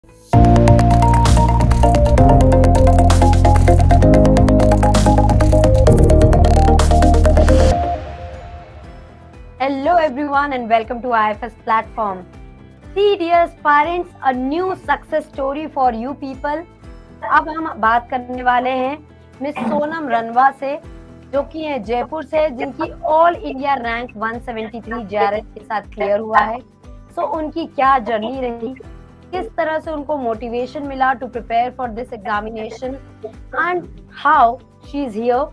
Hello everyone and welcome to IFS platform. See dear parents, a new success story for you people. अब हम बात करने वाले हैं मिस सोनम रनवा से, जो कि है जयपुर से, जिनकी ऑल इंडिया रैंक 173 जेआरएफ के साथ क्लियर हुआ है। सो उनकी क्या जर्नी रही, किस तरह से उनको मोटिवेशन मिला to prepare for this examination and how she is here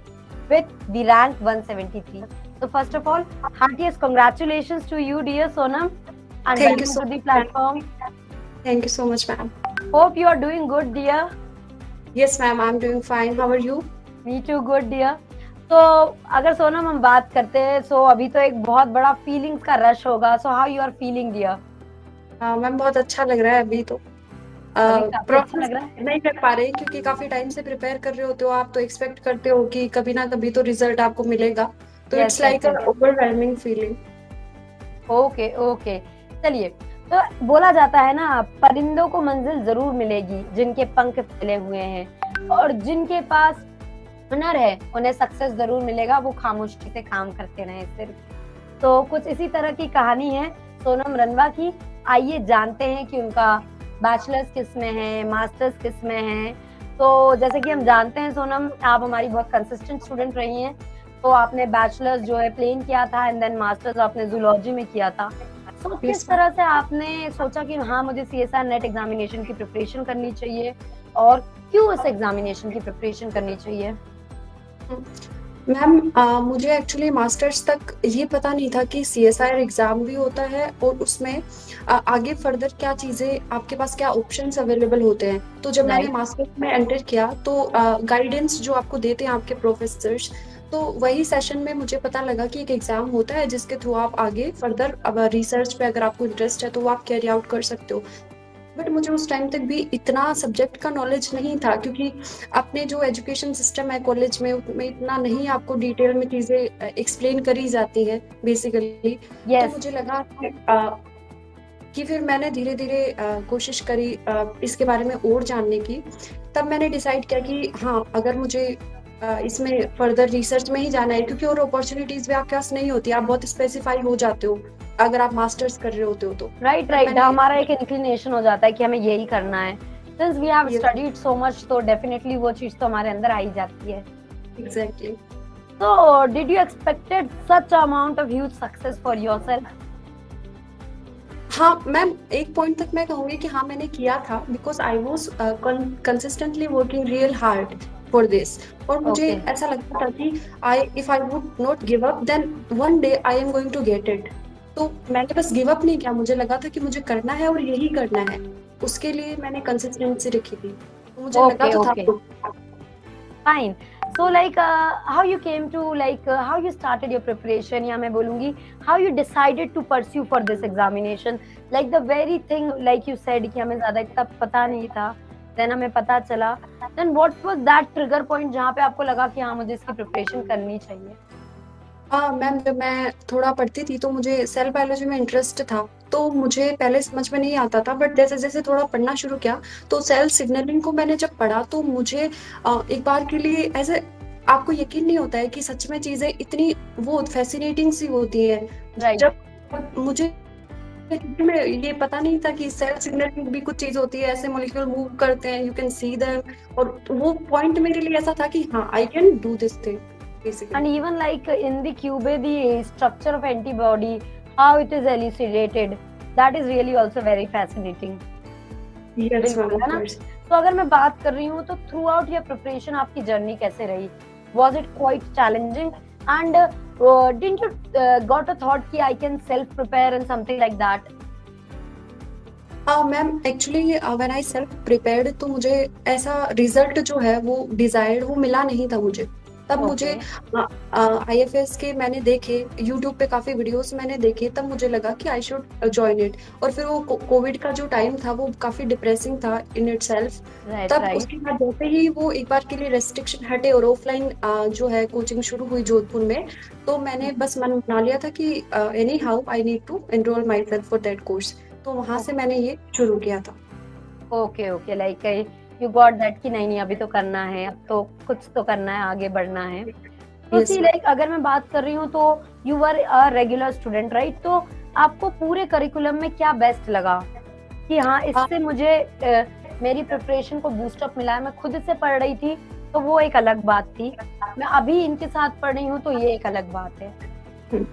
with the rank 173. So first of all, heartiest congratulations to you, dear Sonam, and Thank you welcome so to the much. platform. Thank you so much, ma'am. Hope you are doing good, dear. Yes, ma'am, I'm doing fine. How are you? Me too, good, dear. तो अगर सोनम हम बात करते हैं, सो अभी तो एक बहुत बड़ा फीलिंग्स का रश होगा. So how you are feeling, dear? Ma'am बहुत अच्छा लग रहा है अभी तो. अभी काफी अच्छा प्रोसेस लग रहा है. नहीं कर पा रहे क्योंकि काफी टाइम से प्रिपेयर कर रहे होते हो आप, तो एक्सपेक्ट करते हो कि कभी ना कभी तो रिजल्ट आपको मिलेगा, तो Yes, it's like yes, yes. Overwhelming feeling. Okay okay, चलिए. तो बोला जाता है ना, परिंदों को मंजिल जरूर मिलेगी जिनके पंख फैले हुए हैं, और जिनके पास हुनर है उन्हें सक्सेस जरूर मिलेगा. वो खामोशी से काम करते रहे सिर्फ. तो कुछ इसी तरह की कहानी है सोनम रनवा की. आइए जानते हैं कि उनका बैचलर्स किस में है, मास्टर्स किस में है. तो जैसे कि हम जानते हैं सोनम, आप हमारी बहुत कंसिस्टेंट स्टूडेंट रही हैं. तो आपने बैचलर्स जो है प्लेन किया था एंड देन मास्टर्स आपने जूलॉजी में किया था. तो किस तरह से आपने सोचा कि हाँ मुझे सीएसआर नेट एग्जामिनेशन की प्रिपरेशन करनी चाहिए, और क्यों इस एग्जामिनेशन की प्रिपरेशन करनी चाहिए? मैम मुझे एक्चुअली मास्टर्स तक ये पता नहीं था कि सीएसआईआर एग्जाम भी होता है और उसमें आगे फर्दर क्या चीज़ें आपके पास, क्या ऑप्शंस अवेलेबल होते हैं. तो जब मैंने मास्टर्स में एंटर किया तो गाइडेंस जो आपको देते हैं आपके प्रोफेसर्स, तो वही सेशन में मुझे पता लगा कि एक एग्जाम होता है जिसके थ्रू आप आगे फर्दर अब रिसर्च पे अगर आपको इंटरेस्ट है तो वो आप कैरी आउट कर सकते हो. बट मुझे उस टाइम तक भी इतना सब्जेक्ट का नॉलेज नहीं था, क्योंकि अपने जो एजुकेशन सिस्टम है कॉलेज में उसमें इतना नहीं आपको डिटेल में चीज़ें एक्सप्लेन करी जाती है बेसिकली. तो मुझे लगा कि फिर मैंने धीरे धीरे कोशिश करी इसके बारे में और जानने की. तब मैंने डिसाइड किया कि हाँ, अगर मुझे इसमें फर्दर रिसर्च में ही जाना है, क्योंकि और अपॉर्चुनिटीज भी आपके पास नहीं होती, आप बहुत स्पेसिफाई हो जाते हो अगर आप मास्टर्स कर रहे होते हो तो. राइट, हमारा एक इंक्लिनेशन हो जाता है कि हमें यही करना है. Since we have studied so much, तो डेफिनेटली वो चीज तो हमारे अंदर आ ही जाती है. Exactly. So, did you expected such amount of huge success for yourself? हाँ मैम, एक पॉइंट तक मैं कहूँगी कि हाँ मैंने किया था, because I was consistently working real hard for this. और मुझे ऐसा लगता था कि if I would not give up then one day I am going to get it. तो मैंने बस गिव अप नहीं किया, मुझे लगा था कि मुझे करना है और यही करना है. उसके लिए मैंने कंसिस्टेंसी रखी थी. तो मुझे लगा तो था. Fine. So like how you came to how you started your preparation, या मैं बोलूँगी how you decided to pursue for this examination, like the very thing like you said कि हमें ज़्यादा इतना पता नहीं था, then हमें पता चला. Then what was that trigger point जहाँ पे आपको लगा कि हाँ मुझे इसकी प्रिपरेशन करनी चाहिए? मैम जब मैं थोड़ा पढ़ती थी तो मुझे सेल बायोलॉजी में इंटरेस्ट था, तो मुझे पहले समझ में नहीं आता था. बट जैसे जैसे थोड़ा पढ़ना शुरू किया तो सेल सिग्नलिंग को मैंने जब पढ़ा तो मुझे एक बार के लिए ऐसे आपको यकीन नहीं होता है कि सच में चीजें इतनी वो फैसिनेटिंग सी होती है. जब मुझे ये पता नहीं था कि सेल सिग्नलिंग भी कुछ चीज होती है, ऐसे मॉलिक्यूल मूव करते हैं, यू कैन सी देम. और वो पॉइंट मेरे लिए ऐसा था कि हाँ I can do this thing. And even like in the cube, the structure of antibody, how it is elucidated, that is really also very fascinating. Yes, है ना? तो अगर मैं बात कर रही हूँ तो throughout your preparation आपकी जर्नी कैसे रही? Was it quite challenging? And didn't you got a thought कि I can self prepare and something like that? Ma'am actually when I self prepared तो मुझे ऐसा रिजल्ट जो है वो डिजायर्ड वो मिला नहीं था मुझे. तब मुझे IFS के मैंने देखे, यूट्यूब पे काफी वीडियोस मैंने देखे, तब मुझे लगा कि आई शुड जॉइन इट. और फिर वो कोविड का जो टाइम था वो काफी डिप्रेसिंग था इन इटसेल्फ. तब उसके बाद जैसे ही वो एक बार के लिए रेस्ट्रिक्शन हटे और ऑफलाइन जो है कोचिंग शुरू हुई जोधपुर में, तो मैंने बस मन बना लिया था कि anyhow I need to enrol myself for that course. तो वहां से मैंने ये शुरू किया था. Okay, okay, like you got that कि नहीं, नहीं अभी तो करना है, अब तो कुछ तो करना है, आगे बढ़ना है। तो यस सी मैम। लाइक अगर मैं बात कर रही हूँ तो you were a regular student right? तो आपको पूरे करिकुलम में क्या बेस्ट लगा कि हाँ, इससे मुझे मेरी प्रिपरेशन को बूस्ट अप मिला है। मैं खुद से पढ़ रही थी, तो वो एक अलग बात थी। मैं अभी इनके साथ पढ़ रही हूँ, तो ये एक अलग बात है। हुँ।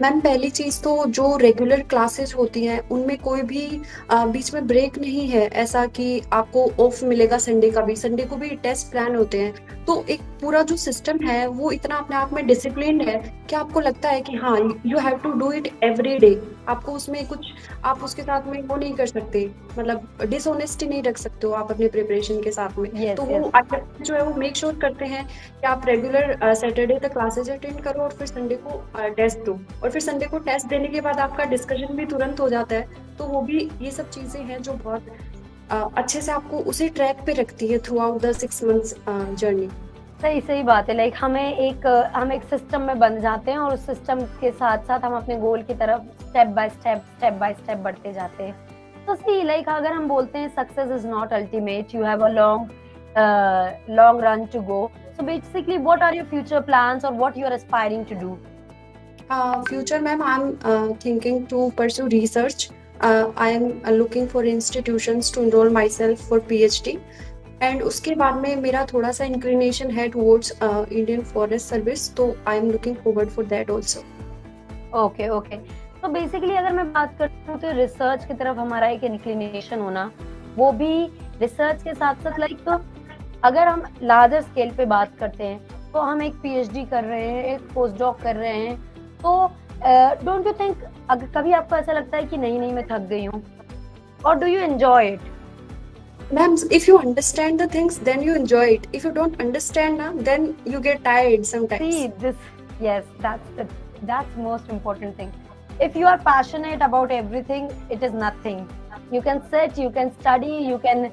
मैम पहली चीज़ तो जो रेगुलर क्लासेस होती हैं, उनमें कोई भी बीच में ब्रेक नहीं है, ऐसा कि आपको ऑफ मिलेगा संडे का भी, संडे को भी टेस्ट प्लान होते हैं। तो एक पूरा जो सिस्टम है, वो इतना अपने आप में डिसिप्लिन्ड है कि आपको लगता है कि हाँ, you have to do it every day. आपको उसमें कुछ आप उसके साथ में वो नहीं कर सकते, मतलब डिसऑनेस्टी नहीं रख सकते हो आप अपने प्रिपरेशन के साथ में। यस, तो यस। वो जो है वो मेक श्योर करते हैं कि आप रेगुलर सैटरडे तक क्लासेस अटेंड करो और फिर संडे को टेस्ट दो, और फिर संडे को टेस्ट देने के बाद आपका डिस्कशन भी तुरंत हो जाता है। तो वो भी ये सब चीज़ें हैं जो बहुत अच्छे से आपको उसी ट्रैक पे रखती है through out the 6 months journey. सही सही बात है। लाइक हम एक सिस्टम में बन जाते हैं और उस सिस्टम के साथ-साथ हम अपने गोल की तरफ स्टेप बाय स्टेप बढ़ते जाते हैं। तो सी लाइक अगर हम बोलते हैं success is not ultimate, you have a long run to go. So basically what are your future plans और what you are aspiring to do? Future, ma'am, I'm thinking to pursue research. I am looking for institutions to enroll myself for PhD. And उसके बाद में मेरा थोड़ा सा inclination है towards Indian forest service, तो I am looking forward for that also. Okay, okay. तो basically अगर मैं बात करती हूँ तो रिसर्च की तरफ हमारा एक इंक्लिनेशन होना, वो भी रिसर्च के साथ-साथ लाइक अगर हम लार्जर स्केल पे बात करते हैं, तो हम एक पीएचडी कर रहे हैं, एक पोस्ट डॉक कर रहे हैं, तो डोंट यू थिंक अगर कभी आपको ऐसा लगता है कि नहीं, नहीं मैं थक गई हूँ? और do you enjoy it? Ma'am, if you understand the things, then you enjoy it. If you don't understand, na, then you get tired sometimes. See, yes, that's most important thing. If you are passionate about everything, it is nothing. You can sit, you can study, you can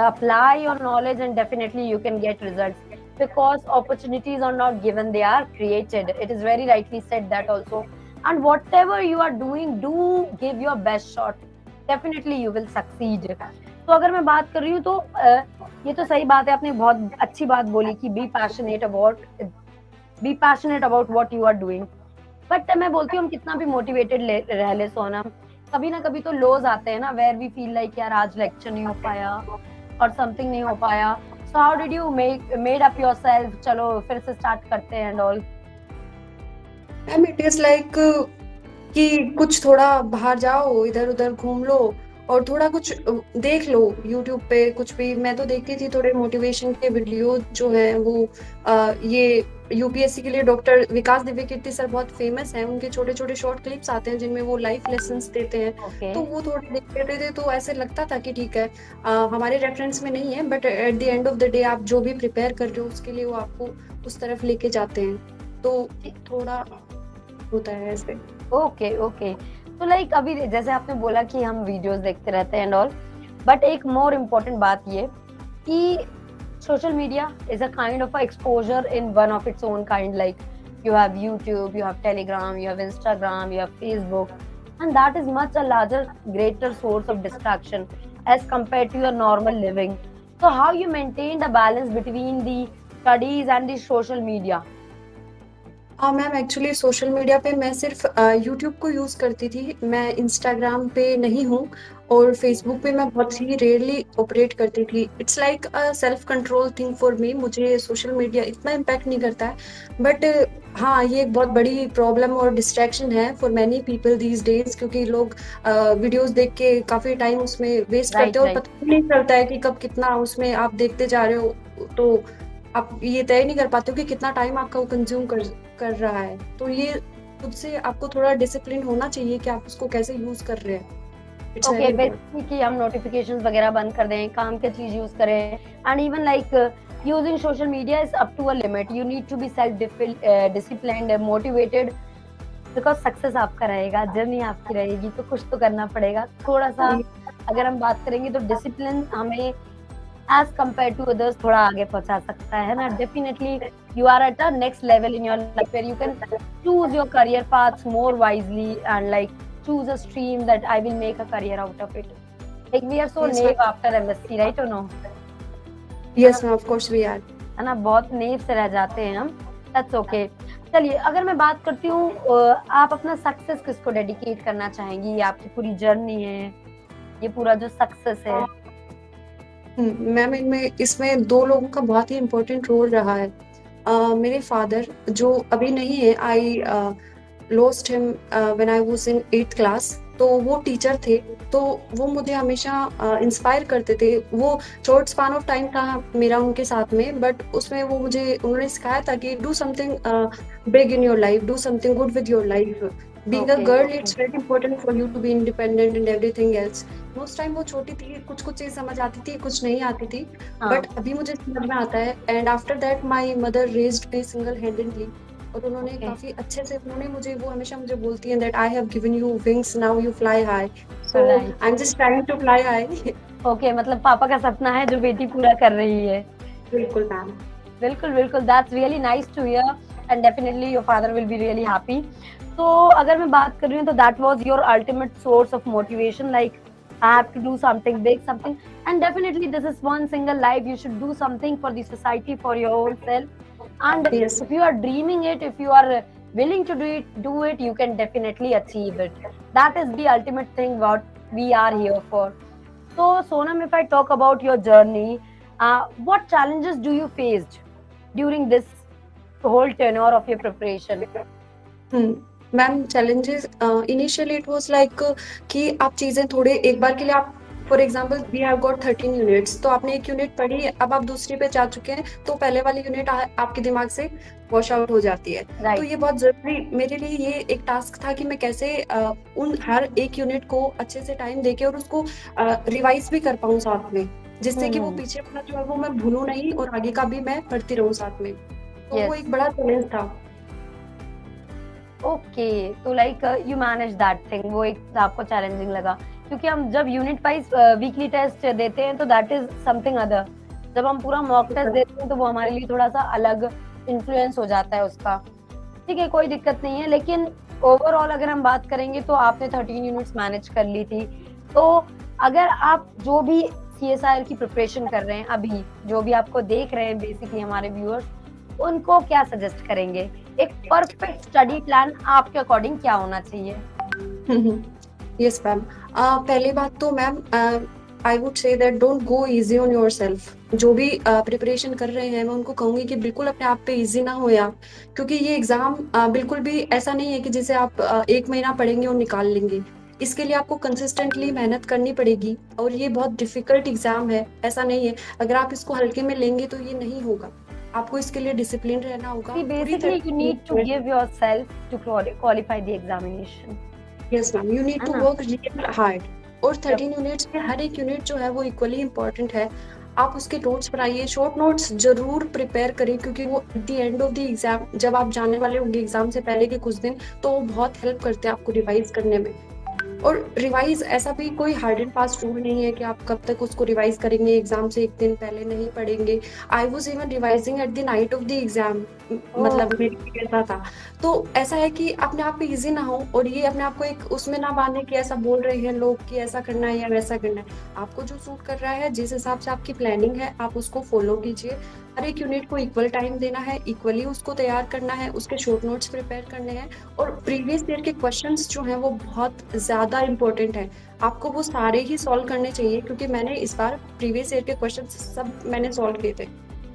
apply your knowledge, and definitely you can get results. Because opportunities are not given, they are created. It is very rightly said that also. And whatever you are doing, do give your best shot. Definitely you will succeed. तो अगर मैं बात कर रही हूँ तो ये तो सही बात है, आपने बहुत अच्छी बात बोली कि be passionate about what you are doing. But मैं बोलती हूँ हम कितना भी मोटिवेटेड रह ले सोनम, कभी ना कभी तो लोज आते हैं ना, वेयर वी फील लाइक यार आज लेक्चर नहीं हो पाया और समथिंग नहीं हो पाया। So how did you made up yourself, चलो फिर से स्टार्ट करते हैं and all? Ma'am it is like कि कुछ थोड़ा बाहर जाओ, इधर उधर घूम लो और थोड़ा कुछ देख लो यूट्यूब पे कुछ भी। मैं तो देखती थी थोड़े मोटिवेशन के वीडियो जो हैं वो ये यूपीएससी के लिए डॉक्टर विकास दिव्यकीर्ति सर बहुत फेमस हैं, उनके छोटे छोटे शॉर्ट क्लिप्स आते हैं जिनमें वो लाइफ लेसन्स देते हैं। Okay. तो वो थोड़े देख लेते थे तो ऐसे लगता था कि ठीक है हमारे रेफरेंस में नहीं है, but at the end of the day आप जो भी प्रिपेयर कर रहे हो उसके लिए वो आपको उस तरफ लेके जाते हैं, तो थोड़ा होता है ऐसे। Okay, okay. तो लाइक अभी जैसे आपने बोला कि हम वीडियोस देखते रहते हैं एंड ऑल, बट एक मोर इम्पोर्टेंट बात ये कि social media is a kind of a exposure in one of its own kind. Like you have YouTube, you have Telegram, you have Instagram, you have Facebook, and that is much a larger, greater source of distraction as compared to your normal living. So how you maintain the balance between the studies and the social media? हाँ ma'am, actually social media पे मैं सिर्फ YouTube को use करती थी, मैं Instagram पे नहीं हूँ और फेसबुक पे मैं बहुत ही रेयरली ऑपरेट करती थी। It's like a self control thing for me, मुझे सोशल मीडिया इतना इम्पैक्ट नहीं करता है, बट हाँ ये एक बहुत बड़ी प्रॉब्लम और डिस्ट्रैक्शन है for many people these days, क्योंकि लोग वीडियोस देख के काफ़ी टाइम उसमें वेस्ट करते हैं और पता भी नहीं चलता है कि कब कितना उसमें आप देखते जा रहे हो, तो आप ये तय नहीं कर पाते हो कि कितना टाइम आपका वो कंज्यूम कर रहा है। तो ये खुद से आपको थोड़ा डिसिप्लिन होना चाहिए कि आप उसको कैसे यूज कर रहे हैं। ओके, बेसिकली कि हम नोटिफिकेशंस वगैरह बंद कर दें, काम की चीज यूज करें, and even like using social media is up to a limit. You need to be self disciplined, motivated, because success आपका रहेगा, जर्नी आपकी रहेगी, तो कुछ तो करना पड़ेगा। थोड़ा सा अगर हम बात करेंगे तो डिसिप्लिन हमें as compared to others थोड़ा आगे पहुंचा सकता है ना। Definitely you are at a next level in your life where you can choose your career paths more wisely and like choose a stream that I will make a career out of it. Like we are so Yes, naive ma'am. after MSc, right or no? है ना? Yes, ma'am. Of course we are. है ना? बहुत नेव से रह जाते हैं हम। That's okay. चलिए, अगर मैं बात करती हूँ आप अपना सक्सेस किसको डेडिकेट करना चाहेंगी? ये आपकी पूरी जर्नी है, ये पूरा जो सक्सेस है। मैम इनमें इसमें 2 लोगों का बहुत ही इम्पोर्टेंट रोल रहा है। मेरे फादर जो अभी नहीं है, I lost him when I was in 8th class. तो वो टीचर थे, तो वो मुझे हमेशा इंस्पायर करते थे। वो शॉर्ट स्पैन ऑफ टाइम था मेरा उनके साथ में, बट उसमें वो मुझे उन्होंने सिखाया था कि do something big in your life, do something good with your life. Being a okay, girl okay. It's very important for you to be independent and everything else. उस टाइम वो छोटी थी, कुछ-कुछ चीज़ समझ आती थी, कुछ नहीं आती थी, हाँ, बट अभी मुझे समझ में आता है। And after that my mother raised me single handedly, और उन्होंने ओके, काफ़ी अच्छे से उन्होंने मुझे वो हमेशा मुझे बोलती हैं that I have given you wings, now you fly high. So right. I am just trying to fly high. Okay, मतलब पापा का सपना है जो बेटी पूरा कर रही है। बिल्कुल मैम। बिल्कुल, बिल्कुल, that's really nice to hear and definitely your father will be really happy. तो अगर मैं बात कर रही हूँ तो that was your ultimate source of motivation, like I have to do something big, something, and definitely this is one single life, you should do something for the society, for your own self, and yes. if you are dreaming it, if you are willing to do it, you can definitely achieve it. That is the ultimate thing what we are here for. So Sonam, if I talk about your journey, what challenges do you faced during this whole tenure of your preparation? Ma'am challenges initially it was like कि आप चीज़ें थोड़े एक बार के लिए आप for example we have got 13 units, तो आपने एक यूनिट पढ़ी, अब आप दूसरी पे जा चुके हैं, तो पहले वाली यूनिट आपके दिमाग से वॉश आउट हो जाती है। तो Right. ये बहुत ज़रूरी मेरे लिए ये एक टास्क था कि मैं कैसे उन हर एक यूनिट को अच्छे से टाइम देके और उसको रिवाइज भी कर पाऊँ साथ में, जिससे कि वो पीछे वाला जो है वो मैं भूलूँ नहीं और आगे का भी मैं पढ़ती रहूँ साथ में। तो वो Yes. एक बड़ा चैलेंज था। ओके, तो like you manage that thing, वो एक आपको चैलेंजिंग लगा क्योंकि हम जब यूनिट वाइज वीकली टेस्ट देते हैं तो दैट इज समथिंग अदर, जब हम पूरा मॉक टेस्ट देते हैं तो वो हमारे लिए थोड़ा सा अलग इन्फ्लुएंस हो जाता है उसका। ठीक है, कोई दिक्कत नहीं है, लेकिन ओवरऑल अगर हम बात करेंगे तो आपने 13 यूनिट्स मैनेज कर ली थी। तो अगर आप जो भी CSIR की प्रिपरेशन कर रहे हैं अभी, जो भी आपको देख रहे हैं बेसिकली हमारे व्यूअर्स, उनको क्या सजेस्ट करेंगे? एक परफेक्ट स्टडी प्लान आपके अकॉर्डिंग क्या होना चाहिए? Yes ma'am. पहली बात तो ma'am I would say that don't go easy on yourself. जो भी प्रिपरेशन कर रहे हैं मैं उनको कहूंगी कि बिल्कुल अपने आप पे इजी ना हो आप, क्योंकि ये एग्जाम बिल्कुल भी ऐसा नहीं है कि जिसे आप 1 महीना पढ़ेंगे और निकाल लेंगे। इसके लिए आपको कंसिस्टेंटली मेहनत करनी पड़ेगी और ये बहुत डिफिकल्ट एग्जाम है, ऐसा नहीं है। अगर आप इसको हल्के में लेंगे तो ये नहीं होगा, आपको इसके लिए डिसिप्लिन रहना होगा। Basically you need to give yourself to qualify the examination. Yes ma'am, you need to work real hard. और 13 यूनिट्स में हर एक यूनिट जो है वो इक्वली इम्पोर्टेंट है। आप उसके नोट्स बनाइए, शॉर्ट नोट्स जरूर प्रिपेयर करें, क्योंकि वो at the end of the exam जब आप जाने वाले होंगे एग्जाम से पहले के कुछ दिन, तो वो बहुत हेल्प करते हैं आपको रिवाइज करने में। और रिवाइज ऐसा भी कोई हार्ड एंड फास्ट रूल नहीं है कि आप कब तक उसको रिवाइज करेंगे, एग्जाम से 1 दिन पहले नहीं पढ़ेंगे। I was even revising at the night of the exam, मतलब मेरे लिए ऐसा था। तो ऐसा है कि अपने आप पे इजी ना हो और ये अपने आप को एक उसमें ना बांधे कि ऐसा बोल रहे हैं लोग कि ऐसा करना है या वैसा करना है। आपको जो सूट कर रहा है, जिस हिसाब से आपकी प्लानिंग है, आप उसको फॉलो कीजिए। हर एक यूनिट को इक्वल टाइम देना है, इक्वली उसको तैयार करना है, उसके शॉर्ट नोट्स प्रिपेयर करने हैं। और प्रीवियस ईयर के क्वेश्चंस जो हैं वो बहुत ज़्यादा इंपॉर्टेंट है, आपको वो सारे ही सॉल्व करने चाहिए, क्योंकि मैंने इस बार प्रीवियस ईयर के क्वेश्चंस सब मैंने सॉल्व किए थे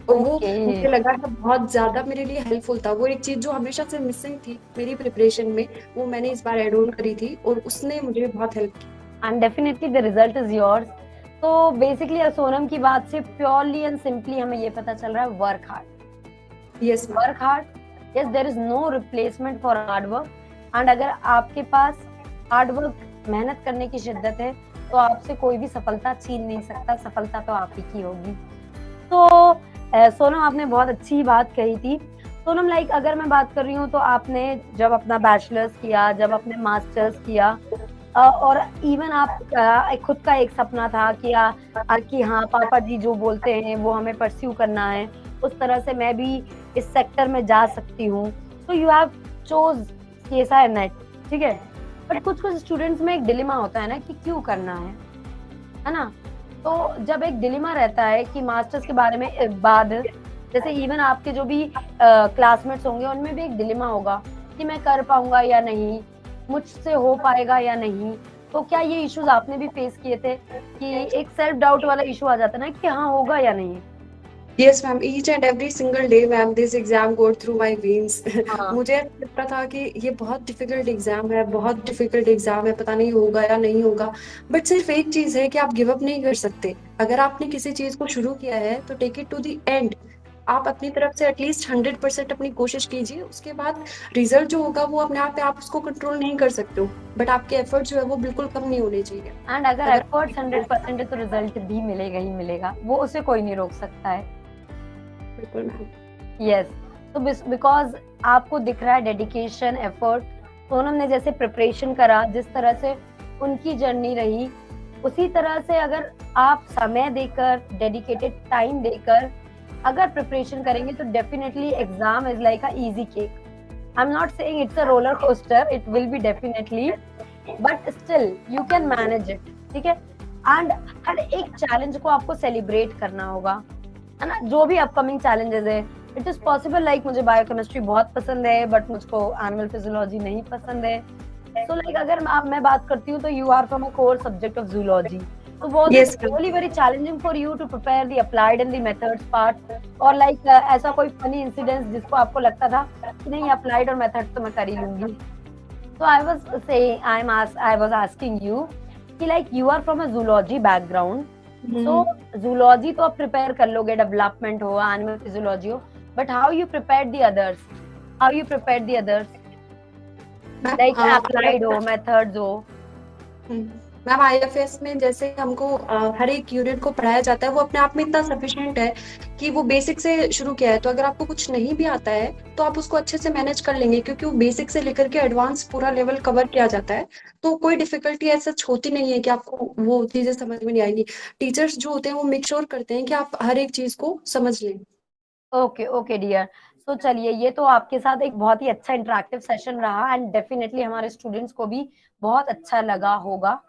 और वो मुझे लगा कि बहुत ज़्यादा मेरे लिए हेल्पफुल था। वो एक चीज़ जो हमेशा से मिसिंग थी मेरी प्रिपरेशन में, वो मैंने इस बार एड ऑन करी थी और उसने मुझे बहुत हेल्प की। And definitely the result is yours. तो बेसिकली सोनम की बात से प्योरली एंड सिंपली हमें ये पता चल रहा है, work hard. Yes, work hard, yes, there is no replacement for hard work. And अगर आपके पास हार्ड वर्क, मेहनत करने की शिद्दत है, तो आपसे कोई भी सफलता छीन नहीं सकता, सफलता तो आप ही की होगी। तो सोनम, आपने बहुत अच्छी बात कही थी। सोनम, लाइक अगर मैं बात कर रही हूँ तो आपने जब अपना बैचलर्स किया, जब अपने मास्टर्स किया, और इवन आप खुद का एक सपना था कि हाँ पापा जी जो बोलते हैं वो हमें परस्यू करना है, उस तरह से मैं भी इस सेक्टर में जा सकती हूँ। तो you have chose CSIR net, ठीक है, बट कुछ स्टूडेंट्स में एक डिलेमा होता है ना कि क्यों करना है। है ना? तो जब एक डिलेमा रहता है कि मास्टर्स के बारे में बाद जैसे इवन आपके जो भी क्लासमेट्स होंगे उनमें भी एक डिलेमा होगा कि मैं कर पाऊँगा या नहीं, मुझसे हो पाएगा या नहीं। तो क्या ये इश्यूज़ आपने भी फेस किए थे कि एक सेल्फ डाउट वाला इश्यू आ जाता है ना कि हाँ, होगा या नहीं? Yes ma'am, each and every single day ma'am this exam go through my veins. हाँ, मुझे ऐसा लगता था कि ये बहुत डिफिकल्ट एग्जाम है, बहुत डिफिकल्ट एग्जाम है, पता नहीं होगा या नहीं होगा। बट सिर्फ एक चीज है कि आप गिव अप नहीं कर सकते। अगर आपने किसी चीज को शुरू किया है तो take it to the end. आप अपनी तरफ से एटलीस्ट 100% अपनी कोशिश कीजिए। उसके बाद रिजल्ट जो होगा वो अपने आप पे, आप उसको कंट्रोल नहीं कर सकते हो, बट आपके एफर्ट जो है वो बिल्कुल कम नहीं होने चाहिए। एंड अगर अगर एफर्ट्स 100% है तो रिज़ल्ट भी मिलेगा ही मिलेगा, वो उसे कोई नहीं रोक सकता है। बिल्कुल मैम। यस, तो बिकॉज़ आपको दिख रहा है डेडिकेशन, एफर्ट, सोनम ने जैसे प्रिपरेशन करा, जिस तरह से उनकी जर्नी रही, उसी तरह से अगर आप समय देकर, डेडिकेटेड टाइम देकर अगर प्रिपरेशन करेंगे तो definitely exam is like a easy cake. I am not saying it's a roller coaster, it will be definitely, but still you can manage it, ठीक है? एंड हर एक चैलेंज को आपको सेलिब्रेट करना होगा, है ना? जो भी अपकमिंग चैलेंजेस है, इट इज पॉसिबल लाइक मुझे बायोकेमिस्ट्री बहुत पसंद है बट मुझको एनिमल फिजियोलॉजी नहीं पसंद है। सो लाइक अगर मैं बात करती हूँ तो you are from a core subject of zoology, तो was it yes ma'am. really very challenging for you to prepare the applied and the methods part, और like ऐसा कोई funny incidents जिसको आपको लगता था कि नहीं applied और methods तो मैं कर ही लूंगी? So I was asking you कि like you are from a zoology background, so zoology तो आप prepare कर लोगे, development हो, animal physiology हो, but how you prepared the others? How you prepared the others? Like applied हो, methods हो? Ma'am IFS में जैसे हमको हर एक यूनिट को पढ़ाया जाता है, वो अपने आप में इतना सफिशिएंट है कि वो बेसिक से शुरू किया है। तो अगर आपको कुछ नहीं भी आता है तो आप उसको अच्छे से मैनेज कर लेंगे, क्योंकि वो बेसिक से लेकर के एडवांस पूरा लेवल कवर किया जाता है। तो कोई डिफिकल्टी ऐसा होती नहीं है कि आपको वो चीजें समझ में नहीं आएंगी। टीचर्स जो होते हैं वो मेक श्योर करते हैं कि आप हर एक चीज को समझ लें। Okay, okay dear. सो चलिए, ये तो आपके साथ एक बहुत ही अच्छा इंटरैक्टिव सेशन रहा एंड डेफिनिटली हमारे स्टूडेंट्स को भी बहुत अच्छा लगा होगा,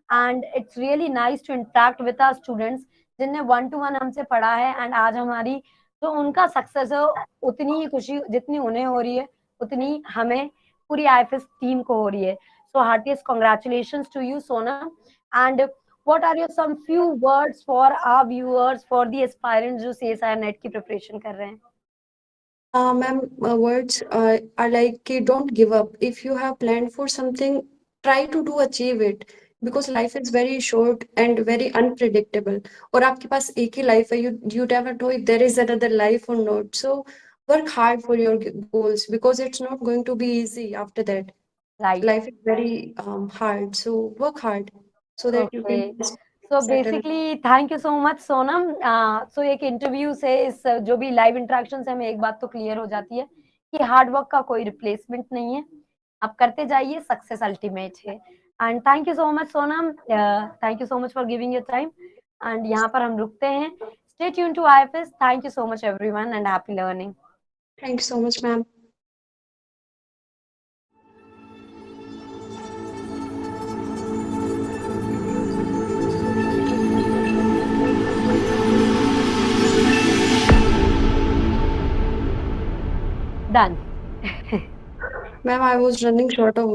and it's really nice to interact with our students जिनने 1 टू 1 हमसे पढ़ा है, एंड आज हमारी जो उनका सक्सेस है उतनी ही खुशी जितनी उन्हें हो रही है उतनी हमें पूरी आईएफएस टीम को हो रही है। So heartiest congratulations to you Sonam, and what are your some few words for our viewers, for the aspirants जो CSIR नेट की प्रिपरेशन कर रहे हैं? Ma'am, words are like कि don't give up. If you have planned for something, try to do achieve it. Because life is very short and very unpredictable. और आपके पास एक ही life है. You never know if there is another life or not. So work hard for your goals, because it's not going to be easy after that. Right. Life is very hard. So work hard so that you can Okay. just So settle. basically thank you so much Sonam. So एक interview से इस जो भी live interaction से हमें एक बात तो क्लियर हो जाती है कि हार्ड वर्क का कोई रिप्लेसमेंट नहीं है, आप करते जाइए, सक्सेस अल्टीमेट है। And thank you so much Sonam, thank you so much for giving your time, and यहाँ पर हम रुकते हैं। Stay tune to IFS. Thank you so much everyone and happy learning. Thank you so much, ma'am. Done. Ma'am, I was running short of